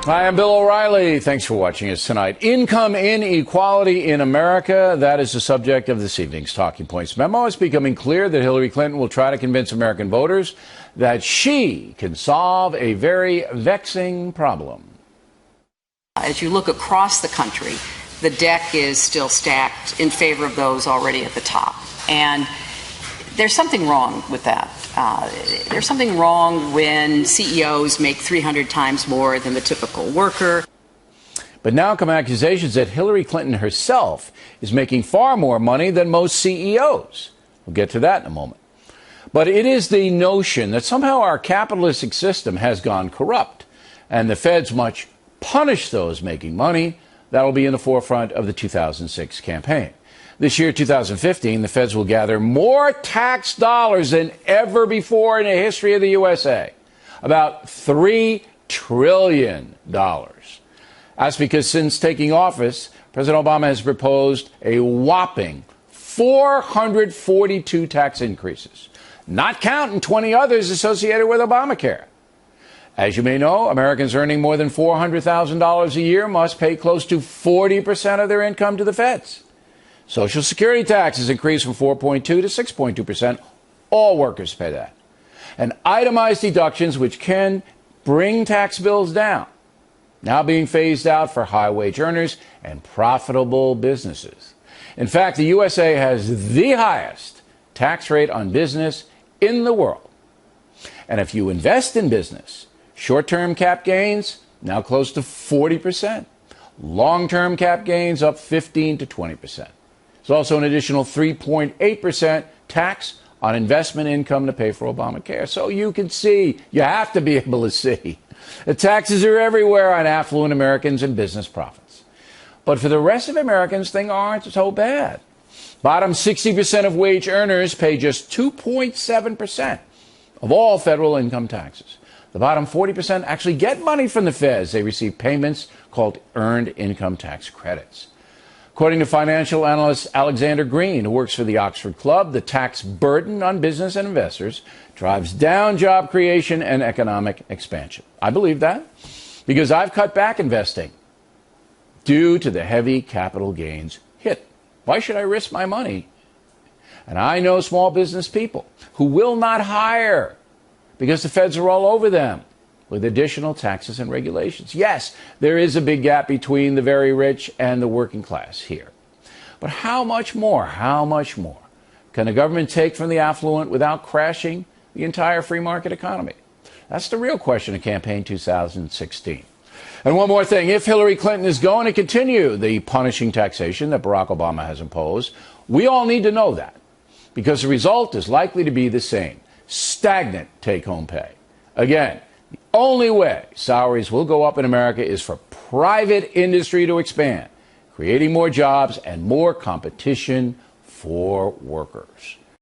Hi, I'm Bill O'Reilly. Thanks for watching us tonight. Income inequality in America, that is the subject of this evening's Talking Points memo. It's becoming clear that Hillary Clinton will try to convince American voters that she can solve a very vexing problem. As you look across the country, the deck is still stacked in favor of those already at the top. And there's something wrong with that. There's something wrong when CEOs make 300 times more than the typical worker. But now come accusations that Hillary Clinton herself is making far more money than most CEOs. We'll get to that in a moment. But it is the notion that somehow our capitalistic system has gone corrupt, and the feds must punish those making money. That'll be in the forefront of the 2006 campaign. This year, 2015, the feds will gather more tax dollars than ever before in the history of the USA. About $3 trillion. That's because since taking office, President Obama has proposed a whopping 442 tax increases, not counting 20 others associated with Obamacare. As you may know, Americans earning more than $400,000 a year must pay close to 40% of their income to the feds. Social Security taxes increased from 4.2 to 6.2%. All workers pay that. And itemized deductions, which can bring tax bills down, now being phased out for high-wage earners and profitable businesses. In fact, the USA has the highest tax rate on business in the world. And if you invest in business, short-term cap gains now close to 40%. Long-term cap gains up 15 to 20%. There's also an additional 3.8% tax on investment income to pay for Obamacare. So you can see, you have to be able to see, the taxes are everywhere on affluent Americans and business profits. But for the rest of Americans, things aren't so bad. Bottom 60% of wage earners pay just 2.7% of all federal income taxes. The bottom 40% actually get money from the feds. They receive payments called earned income tax credits. According to financial analyst Alexander Green, who works for the Oxford Club, the tax burden on business and investors drives down job creation and economic expansion. I believe that because I've cut back investing due to the heavy capital gains hit. Why should I risk my money? And I know small business people who will not hire because the feds are all over them with additional taxes and regulations. Yes, there is a big gap between the very rich and the working class here. But how much more can the government take from the affluent without crashing the entire free market economy? That's the real question of campaign 2016. And one more thing, if Hillary Clinton is going to continue the punishing taxation that Barack Obama has imposed, we all need to know that, because the result is likely to be the same: stagnant take-home pay. Again, the only way salaries will go up in America is for private industry to expand, creating more jobs and more competition for workers.